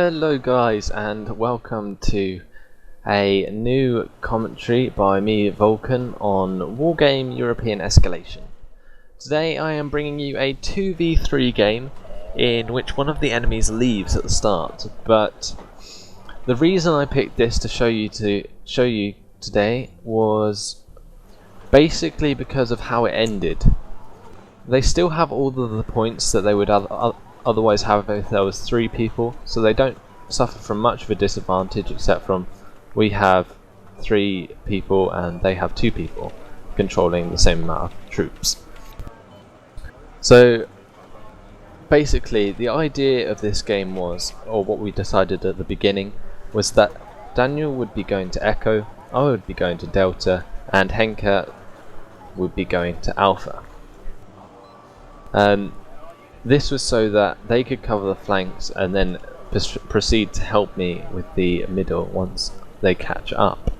Hello guys, and welcome to a new commentary by me, Vulcan, on Wargame European Escalation. Today I am bringing you a 2v3 game in which one of the enemies leaves at the start, but the reason I picked this to show you today was basically because of how it ended. They still have all of the points that they would otherwise have if there was 3 people, so they don't suffer from much of a disadvantage, except from we have 3 people and they have 2 people controlling the same amount of troops. So basically the idea of this game was, or what we decided at the beginning, was that Daniel would be going to Echo, I would be going to Delta, and Henke would be going to Alpha. This was so that they could cover the flanks and then proceed to help me with the middle once they catch up.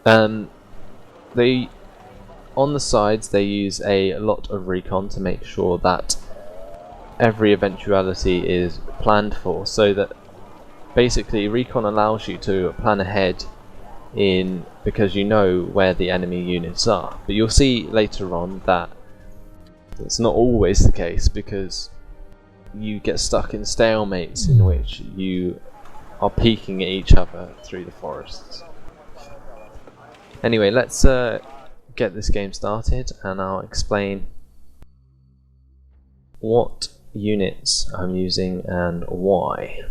On the sides they use a lot of recon to make sure that every eventuality is planned for, so that basically recon allows you to plan ahead because you know where the enemy units are. But you'll see later on that it's not always the case, because you get stuck in stalemates in which you are peeking at each other through the forests. Anyway, let's get this game started and I'll explain what units I'm using and why.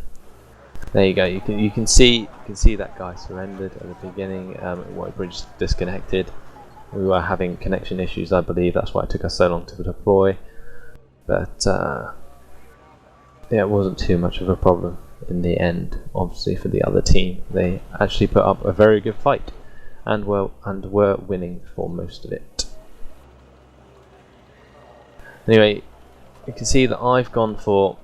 There you go. You can see that guy surrendered at the beginning. White bridge disconnected. We were having connection issues, I believe. That's why it took us so long to deploy. But yeah, it wasn't too much of a problem in the end. Obviously, for the other team, they actually put up a very good fight and were winning for most of it. Anyway, you can see that I've gone for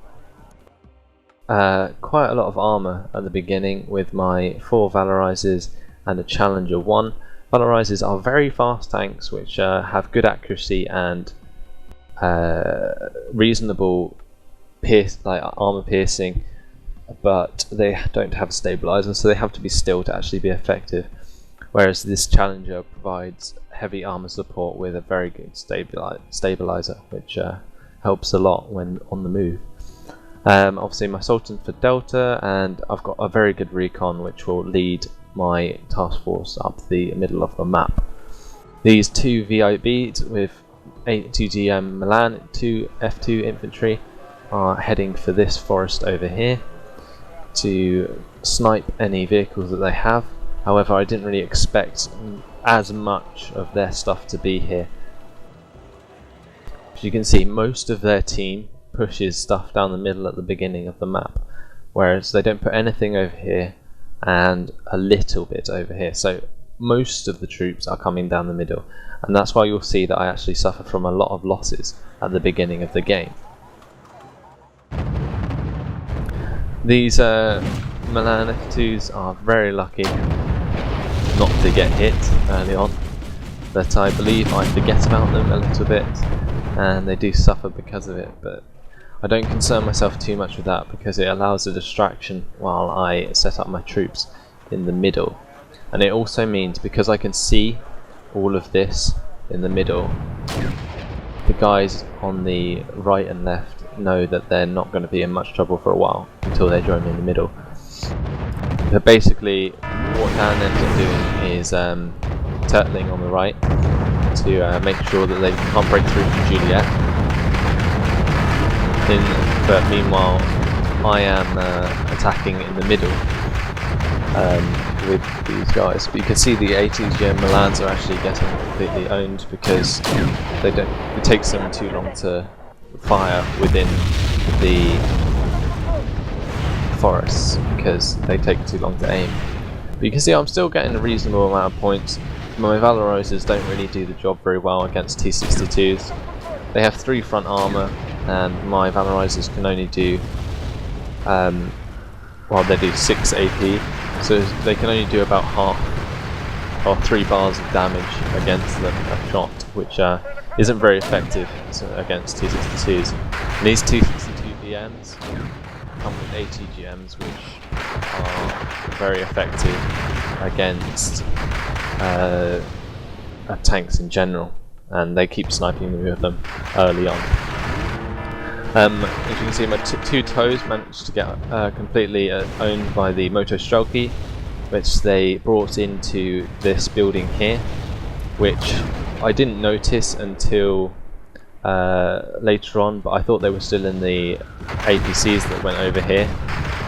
quite a lot of armor at the beginning with my 4 Valorizers and a Challenger 1. Valorizers are very fast tanks which have good accuracy and reasonable armor piercing, but they don't have a stabilizer, so they have to be still to actually be effective. Whereas this Challenger provides heavy armor support with a very good stabilizer, which helps a lot when on the move. Obviously my Sultan for Delta, and I've got a very good recon which will lead my task force up the middle of the map. These 2 VIBs with 82GM Milan, 2 F2 infantry are heading for this forest over here to snipe any vehicles that they have. However, I didn't really expect as much of their stuff to be here. As you can see, most of their team pushes stuff down the middle at the beginning of the map, whereas they don't put anything over here and a little bit over here. So most of the troops are coming down the middle, and that's why you'll see that I actually suffer from a lot of losses at the beginning of the game. These Milan F2s are very lucky not to get hit early on, but I believe I forget about them a little bit and they do suffer because of it, but I don't concern myself too much with that because it allows a distraction while I set up my troops in the middle. And it also means, because I can see all of this in the middle, the guys on the right and left know that they're not going to be in much trouble for a while until they join me in the middle. But basically what Dan ends up doing is turtling on the right to make sure that they can't break through from Juliet. But meanwhile I am attacking in the middle with these guys. But you can see the 80GM Milans are actually getting completely owned because it takes them too long to fire within the forests because they take too long to aim. But you can see I'm still getting a reasonable amount of points. My Valorizers don't really do the job very well against T62s. They have 3 front armor, and my Valorizers can only do, they do 6 AP, so they can only do about half or 3 bars of damage against them a shot, which isn't very effective against T62s. And these T62 VMs come with ATGMs, which are very effective against tanks in general, and they keep sniping me with them early on. As you can see, my two toes managed to get completely owned by the Moto Strelky, which they brought into this building here, which I didn't notice until later on, but I thought they were still in the APCs that went over here.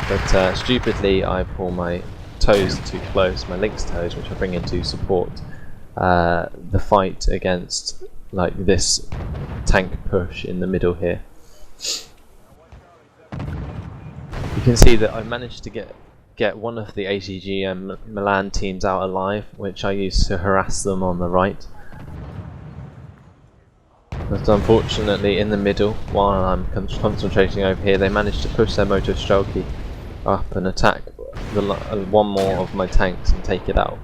But stupidly, I pull my toes too close, my Lynx toes, which I bring in to support the fight against like this tank push in the middle here. You can see that I managed to get one of the ATG Milan teams out alive, which I used to harass them on the right. But unfortunately, in the middle, while I'm concentrating over here, they managed to push their Moto Strelky up and attack one more of my tanks and take it out,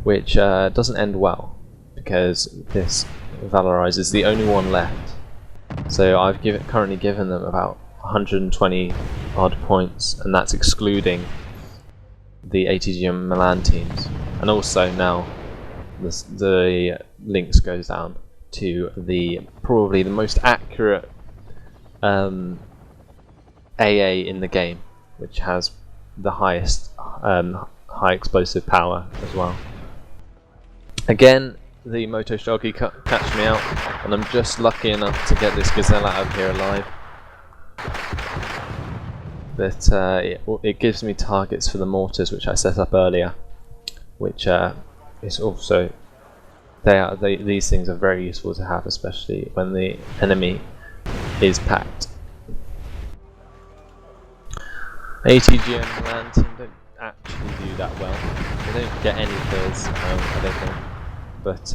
which doesn't end well, because this Valorize is the only one left. So I've currently given them about 120 odd points, and that's excluding the ATG Milan teams. And also now the Lynx goes down to probably the most accurate AA in the game, which has the highest high explosive power as well. Again, the Moto Strelky catch me out, and I'm just lucky enough to get this Gazelle out of here alive. But it gives me targets for the mortars, which I set up earlier, which is also these things are very useful to have, especially when the enemy is packed. ATG and Milan team don't actually do that well. They don't get any kills, I don't think, but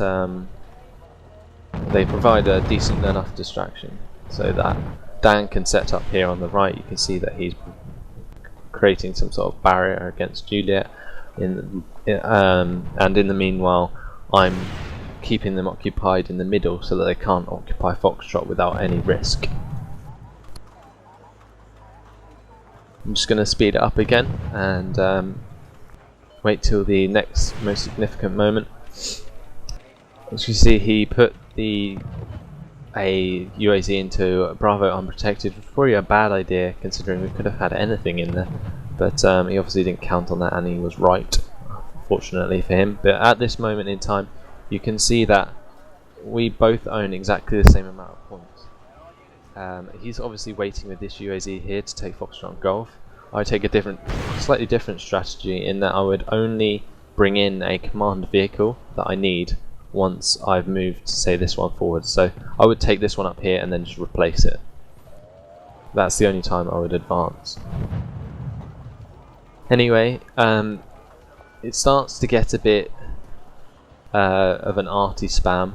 they provide a decent enough distraction so that Dan can set up here on the right. You can see that he's creating some sort of barrier against Juliet, and in the meanwhile I'm keeping them occupied in the middle so that they can't occupy Foxtrot without any risk. I'm just going to speed it up again and wait till the next most significant moment. As you see, he put a UAZ into Bravo unprotected, which was probably a bad idea considering we could have had anything in there, but he obviously didn't count on that, and he was right, fortunately for him. But at this moment in time, you can see that we both own exactly the same amount of points. He's obviously waiting with this UAZ here to take Foxtrot Golf. I take a slightly different strategy, in that I would only bring in a command vehicle that I need once I've moved, say, this one forward. So I would take this one up here and then just replace it. That's the only time I would advance. Anyway, it starts to get a bit of an arty spam.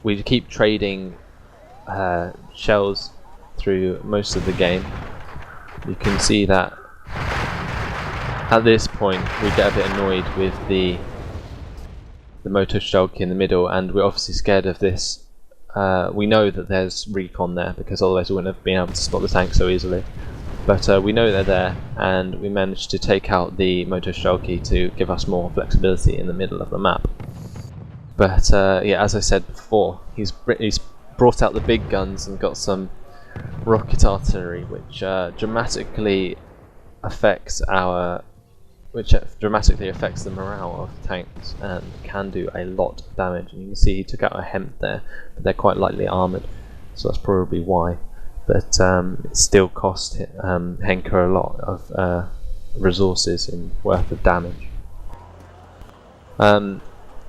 We keep trading shells through most of the game. You can see that at this point we get a bit annoyed with the Moto Strelky in the middle, and we're obviously scared of this. We know that there's recon there, because otherwise we wouldn't have been able to spot the tank so easily. But we know they're there, and we managed to take out the Moto Strelky to give us more flexibility in the middle of the map. But yeah, as I said before, he's brought out the big guns and got some rocket artillery, which dramatically affects the morale of tanks and can do a lot of damage. And you can see he took out a Hemp there, but they're quite lightly armoured, so that's probably why. But it still cost Henker a lot of resources in worth of damage.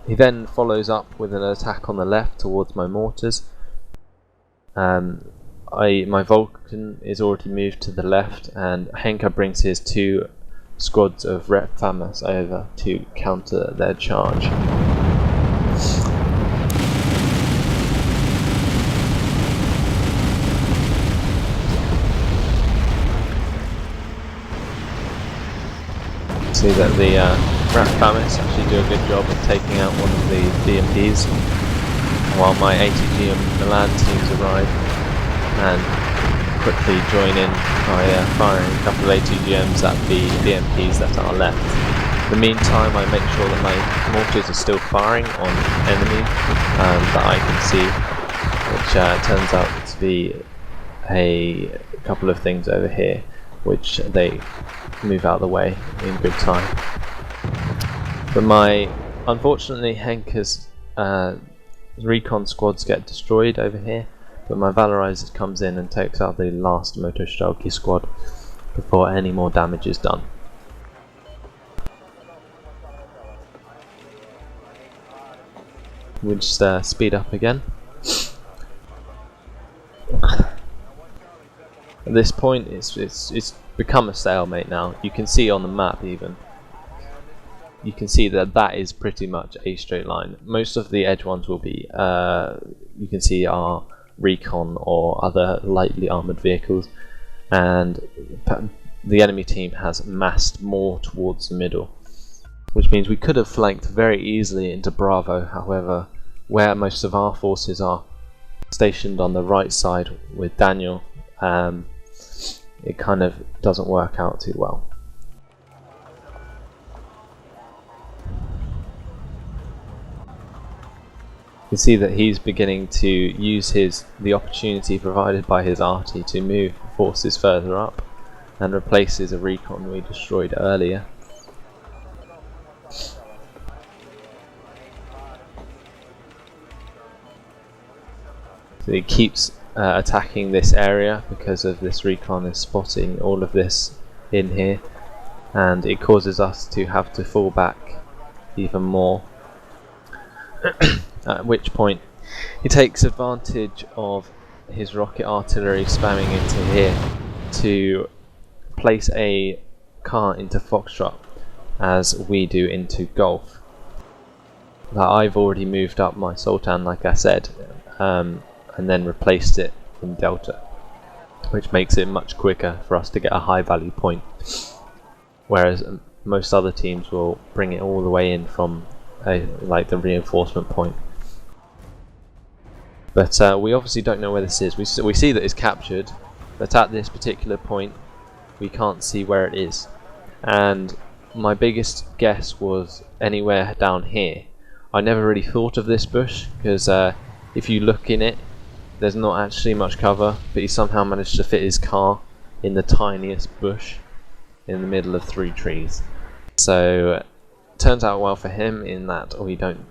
He then follows up with an attack on the left towards my mortars. My Vulcan is already moved to the left, and Henker brings his two squads of Rep Famas over to counter their charge. See that the Rep Famas actually do a good job of taking out one of the DMPs, while my ATG and Milan teams arrive and quickly join in by firing a couple of ATGMs at the BMPs that are left. In the meantime, I make sure that my mortars are still firing on enemies that I can see, which turns out to be a couple of things over here, which they move out of the way in good time. But unfortunately, Henker's recon squads get destroyed over here, but my Valorizer comes in and takes out the last Motostrelki squad before any more damage is done. We'll just speed up again. At this point, it's become a stalemate now. You can see on the map even. You can see that is pretty much a straight line. Most of the edge ones will be, you can see, are recon or other lightly armoured vehicles, and the enemy team has massed more towards the middle, which means we could have flanked very easily into Bravo. However, where most of our forces are stationed on the right side with Daniel, it kind of doesn't work out too well. You can see that he's beginning to use the opportunity provided by his arty to move forces further up and replaces a recon we destroyed earlier. So he keeps attacking this area because of this recon is spotting all of this in here, and it causes us to have to fall back even more. At which point he takes advantage of his rocket artillery spamming into here to place a car into Foxtrot as we do into Golf. Now, I've already moved up my Sultan, like I said, and then replaced it in Delta, which makes it much quicker for us to get a high value point, whereas most other teams will bring it all the way in from like the reinforcement point. But we obviously don't know where this is. We see that it's captured, but at this particular point we can't see where it is. And my biggest guess was anywhere down here. I never really thought of this bush, because if you look in it, there's not actually much cover, but he somehow managed to fit his car in the tiniest bush in the middle of 3 trees. So turns out well for him in that we don't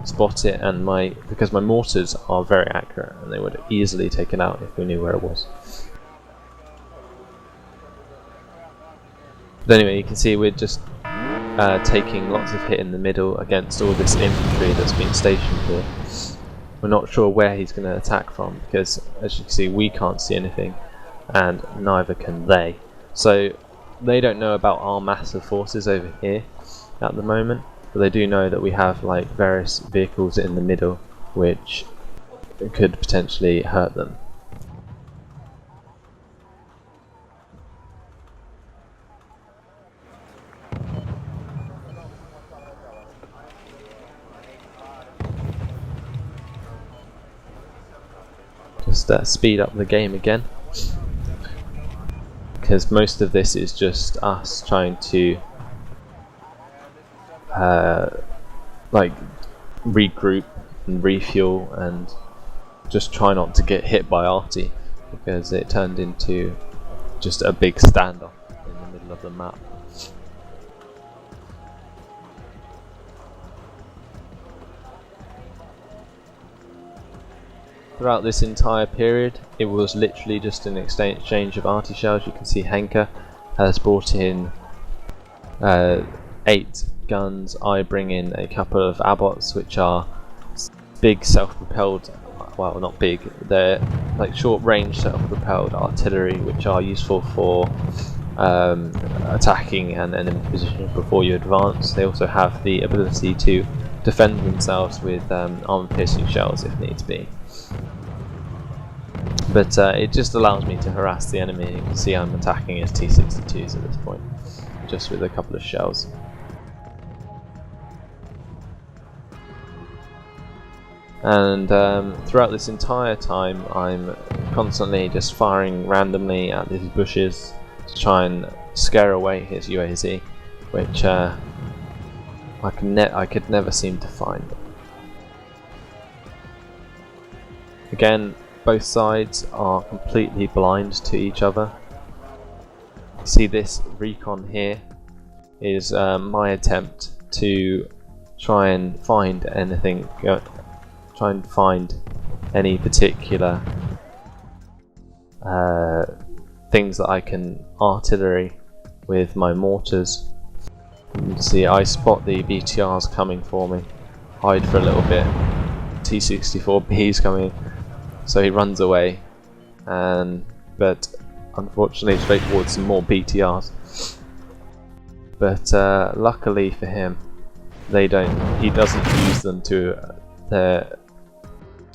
spot it, and because my mortars are very accurate and they would have easily taken out if we knew where it was. But anyway, you can see we're just taking lots of hit in the middle against all this infantry that's been stationed here. We're not sure where he's going to attack from, because as you can see we can't see anything and neither can they. So they don't know about our massive forces over here at the moment, but they do know that we have like various vehicles in the middle which could potentially hurt them. Just speed up the game again, because most of this is just us trying to like regroup and refuel and just try not to get hit by arty, because it turned into just a big standoff in the middle of the map. Throughout this entire period, it was literally just an exchange of arty shells. You can see Henker has brought in 8 guns. I bring in a couple of Abbots, which are big self-propelled, well, not big, they're like short-range self-propelled artillery, which are useful for attacking an enemy position before you advance. They also have the ability to defend themselves with armor-piercing shells if needs be. But it just allows me to harass the enemy. You can see I'm attacking his T-62s at this point, just with a couple of shells. And throughout this entire time I'm constantly just firing randomly at these bushes to try and scare away his UAZ, which I could never seem to find. Again, both sides are completely blind to each other. You see this recon here is my attempt to try and find anything, try and find any particular things that I can artillery with my mortars. You see, I spot the BTRs coming for me, hide for a little bit, T-64B's coming, so he runs away, but unfortunately straight towards some more BTRs. But luckily for him, he doesn't use them to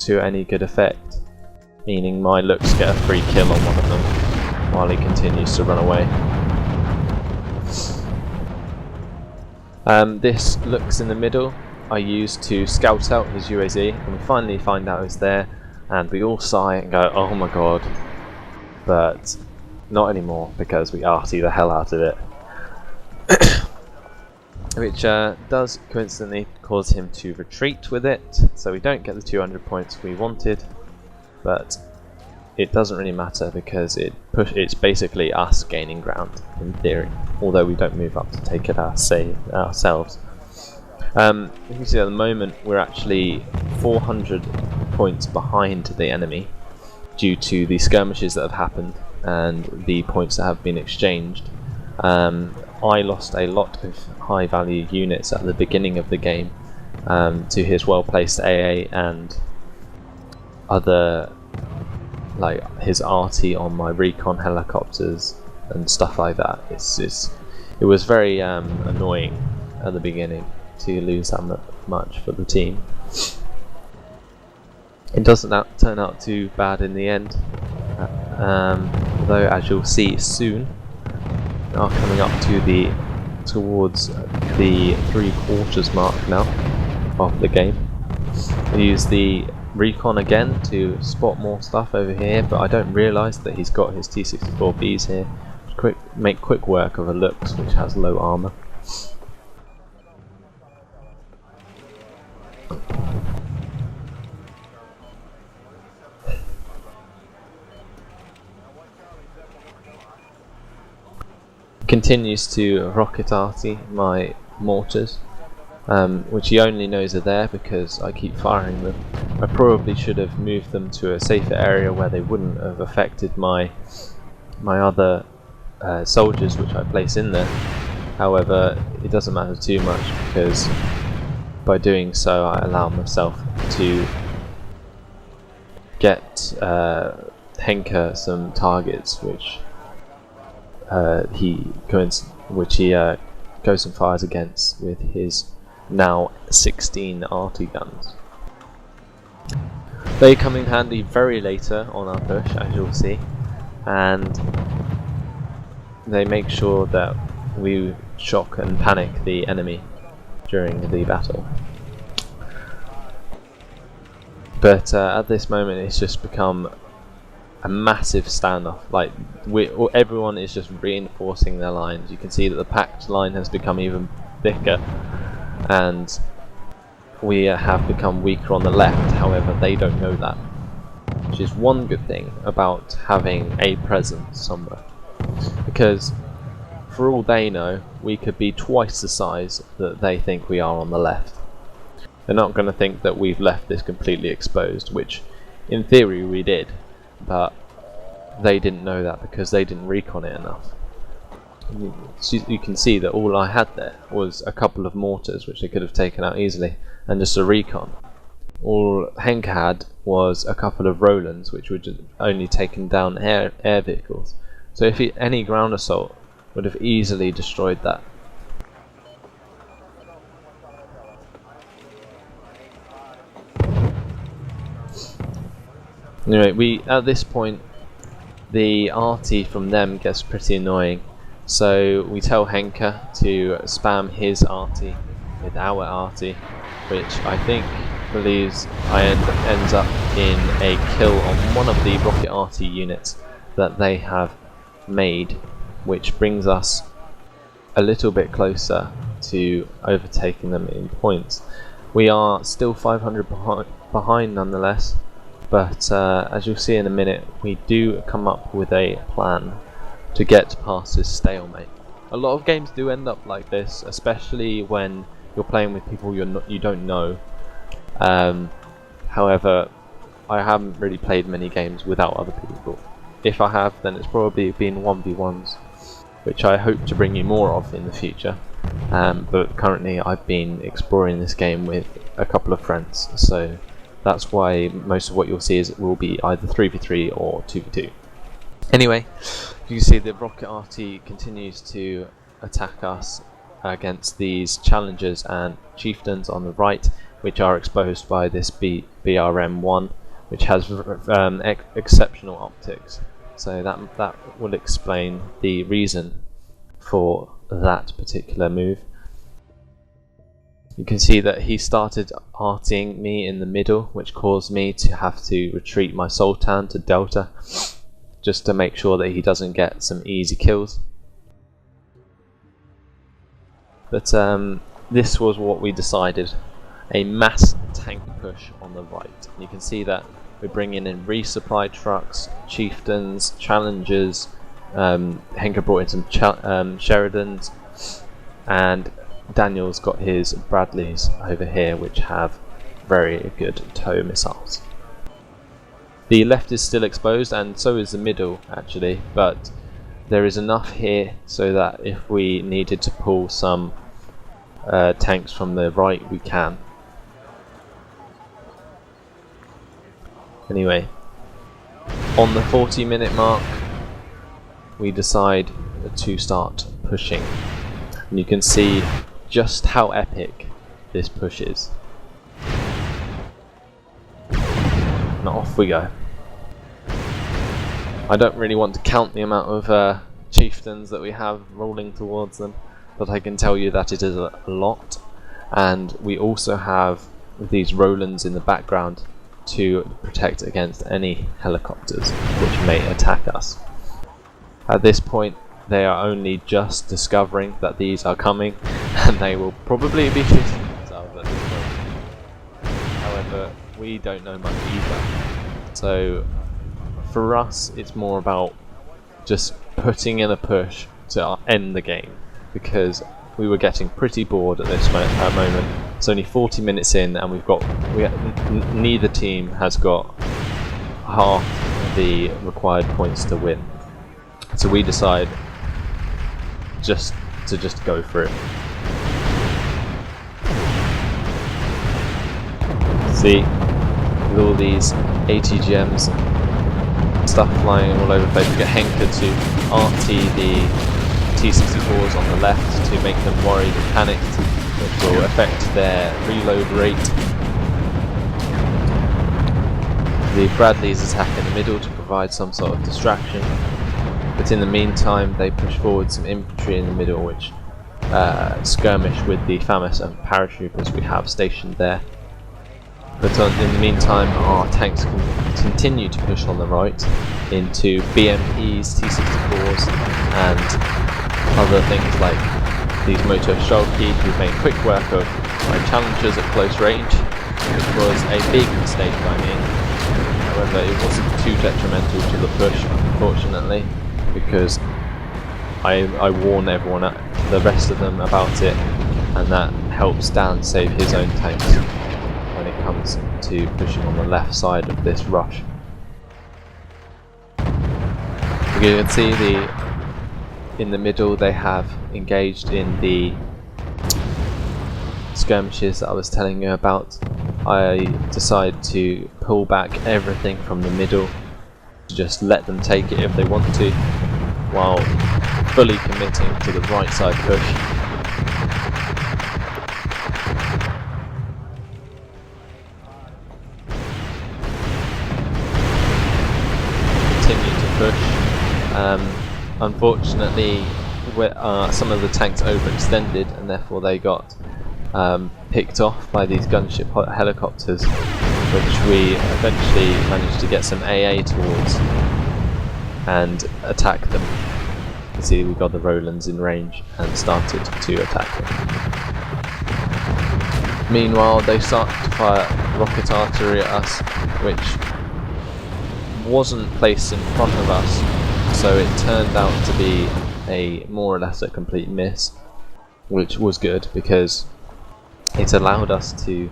any good effect, meaning my looks get a free kill on one of them while he continues to run away. This looks in the middle I used to scout out his UAZ, and we finally find out it's there, and we all sigh and go, oh my god, but not anymore because we arty the hell out of it. Which does coincidentally cause him to retreat with it, so we don't get the 200 points we wanted, but it doesn't really matter because it's basically us gaining ground in theory, although we don't move up to take it ourselves. You can see at the moment we're actually 400 points behind the enemy due to the skirmishes that have happened and the points that have been exchanged. I lost a lot of high value units at the beginning of the game to his well placed AA and other, like his arty on my recon helicopters and stuff like that. It was very annoying at the beginning to lose that much for the team. It doesn't turn out too bad in the end, although as you'll see soon, we are coming up to towards the 3/4 mark now of the game. I use the recon again to spot more stuff over here, but I don't realise that he's got his T-64Bs here. Make quick work of a Lux which has low armour. Continues to rocket arty my mortars, which he only knows are there because I keep firing them. I probably should have moved them to a safer area where they wouldn't have affected my other soldiers which I place in there. However, it doesn't matter too much because by doing so I allow myself to get Henker some targets which he goes and fires against with his now 16 arty guns. They come in handy very later on our push, as you'll see, and they make sure that we shock and panic the enemy during the battle. But at this moment it's just become a massive standoff. Like everyone is just reinforcing their lines. You can see that the packed line has become even thicker, and we have become weaker on the left. However, they don't know that, which is one good thing about having a presence somewhere, because for all they know, we could be twice the size that they think we are on the left. They're not going to think that we've left this completely exposed, which in theory we did, but they didn't know that because they didn't recon it enough. You can see that all I had there was a couple of mortars which they could have taken out easily, and just a recon. All Henker had was a couple of Rolands which would have only taken down air vehicles. So if any ground assault would have easily destroyed that. Anyway, at this point the arty from them gets pretty annoying, so we tell Henker to spam his arty with our arty, which I think believes ends up in a kill on one of the rocket arty units that they have made, which brings us a little bit closer to overtaking them in points. We are still 500 behind nonetheless, but as you'll see in a minute, we do come up with a plan to get past this stalemate. A lot of games do end up like this, especially when you're playing with people you don't know. However, I haven't really played many games without other people. If I have, then it's probably been 1v1s, which I hope to bring you more of in the future. But currently I've been exploring this game with a couple of friends, so that's why most of what you'll see will be either 3v3 or 2v2. Anyway, you can see the rocket arty continues to attack us against these challengers and chieftains on the right, which are exposed by this BRM-1, which has exceptional optics. So that will explain the reason for that particular move. You can see that he started artying me in the middle, which caused me to have to retreat my Sultan to Delta, just to make sure that he doesn't get some easy kills. But this was what we decided: a mass tank push on the right. You can see that we're bringing in resupply trucks, chieftains, challengers. Henker brought in some Sheridans, and Daniel's got his Bradleys over here, which have very good tow missiles. The left is still exposed, and so is the middle actually, but there is enough here so that if we needed to pull some tanks from the right, we can. Anyway, on the 40-minute mark, we decide to start pushing, and you can see just how epic this push is. Now off we go. I don't really want to count the amount of chieftains that we have rolling towards them, but I can tell you that it is a lot, and we also have these Rolands in the background to protect against any helicopters which may attack us. At this point, they are only just discovering that these are coming, and they will probably be shooting themselves at this point. However, we don't know much either, so for us it's more about just putting in a push to end the game, because we were getting pretty bored at this moment. It's only 40 minutes in, and neither team has got half the required points to win. So we decide just to go for it. See, with all these ATGMs stuff flying all over the place, we get Henker to RT the T-64s on the left to make them worried and panicked, which will affect their reload rate. The Bradleys attack in the middle to provide some sort of distraction, but in the meantime they push forward some infantry in the middle, which skirmish with the FAMAS and paratroopers we have stationed there. But in the meantime, our tanks can continue to push on the right into BMPs, T-64s, and other things like these Moto Shulky, who made quick work of my challengers at close range, which was a big mistake by me. However, it wasn't too detrimental to the push, unfortunately, because I warn everyone, the rest of them, about it, and that helps Dan save his own tanks when it comes to pushing on the left side of this rush. You can see in the middle they have engaged in the skirmishes that I was telling you about. I decide to pull back everything from the middle, to just let them take it if they want to, while fully committing to the right side push. Continue to push. Unfortunately, some of the tanks overextended, and therefore they got picked off by these gunship helicopters, which we eventually managed to get some AA towards and attack them. You can see we got the Rolands in range and started to attack them. Meanwhile, they started to fire rocket artillery at us, which wasn't placed in front of us, so it turned out to be a more or less a complete miss, which was good because it allowed us to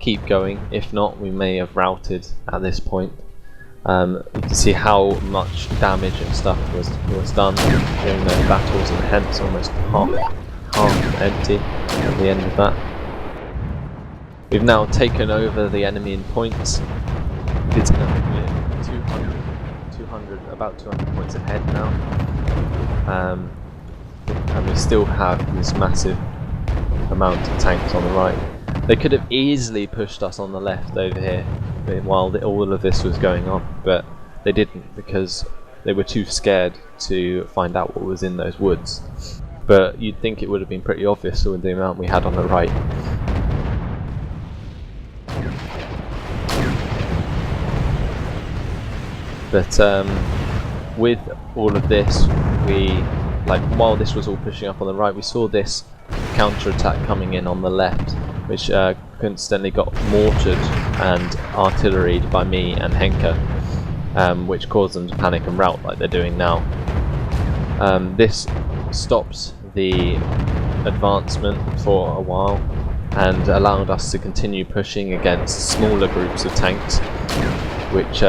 keep going. If not, we may have routed at this point. You can see how much damage and stuff was done during those battles, and hence almost half empty at the end of that. We've now taken over the enemy in points. It's now about 200 points ahead now, and we still have this massive amount of tanks on the right. They could have easily pushed us on the left over here while all of this was going on, but they didn't because they were too scared to find out what was in those woods. But you'd think it would have been pretty obvious with the amount we had on the right. But with all of this, while this was all pushing up on the right, we saw this counter-attack coming in on the left, which coincidentally got mortared and artilleried by me and Henker, which caused them to panic and rout like they're doing now. This stops the advancement for a while and allowed us to continue pushing against smaller groups of tanks, which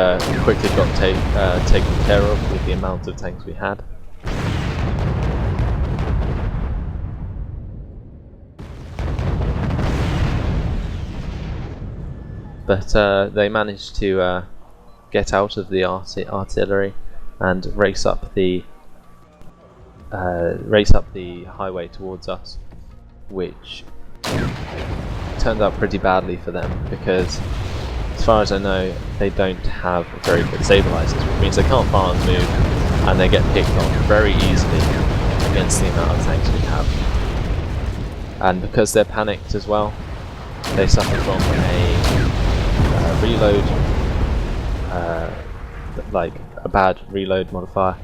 quickly got taken care of with the amount of tanks we had. But they managed to get out of the artillery and race up the highway towards us, which turned out pretty badly for them because, as far as I know, they don't have very good stabilizers, which means they can't fire and move, and they get picked on very easily against the amount of tanks we have. And because they're panicked as well, they suffer from a reload, like a bad reload modifier,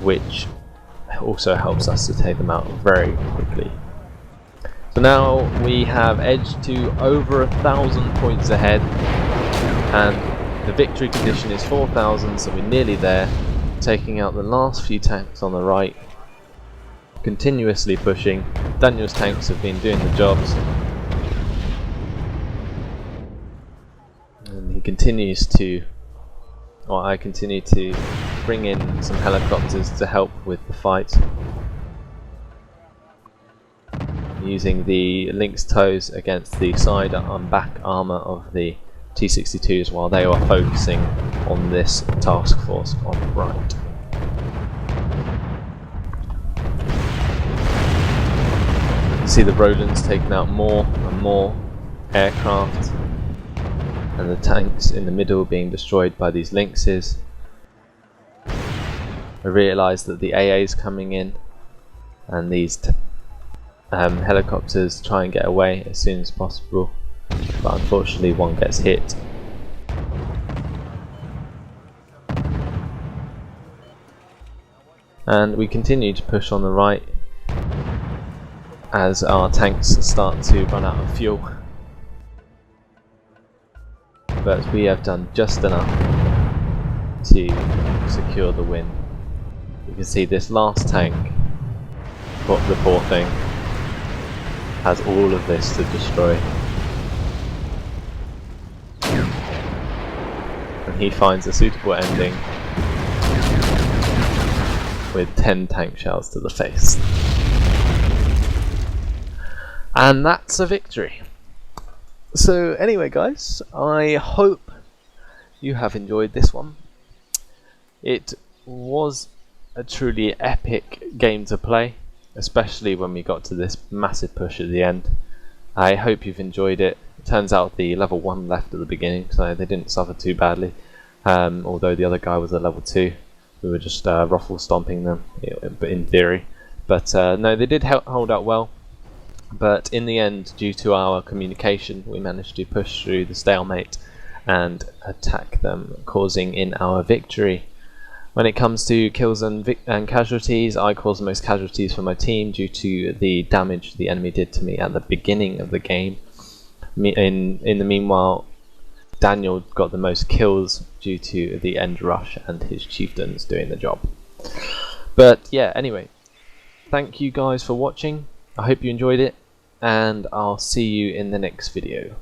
which also helps us to take them out very quickly. So now we have edged to over 1,000 points ahead, and the victory condition is 4,000, so we're nearly there, taking out the last few tanks on the right, continuously pushing. Daniel's tanks have been doing the jobs, and he continues to, or I continue to bring in some helicopters to help with the fight, using the Lynx toes against the side and back armour of the T-62s while they are focusing on this task force on the right. You can see the Rolands taking out more and more aircraft, and the tanks in the middle being destroyed by these Lynxes. I realise that the AA is coming in, and these helicopters try and get away as soon as possible, but unfortunately one gets hit. And we continue to push on the right as our tanks start to run out of fuel, but we have done just enough to secure the win. You can see this last tank, the poor thing, has all of this to destroy. And he finds a suitable ending with 10 tank shells to the face. And that's a victory. So anyway guys, I hope you have enjoyed this one. It was a truly epic game to play, especially when we got to this massive push at the end. I hope you've enjoyed it. It turns out the level 1 left at the beginning, so they didn't suffer too badly, although the other guy was a level 2. We were just ruffle stomping them in theory, but no, they did hold out well. But in the end, due to our communication, we managed to push through the stalemate and attack them, causing in our victory. When it comes to kills and casualties, I caused the most casualties for my team due to the damage the enemy did to me at the beginning of the game. In the meanwhile, Daniel got the most kills due to the end rush and his chieftains doing the job. But yeah, anyway, thank you guys for watching. I hope you enjoyed it, and I'll see you in the next video.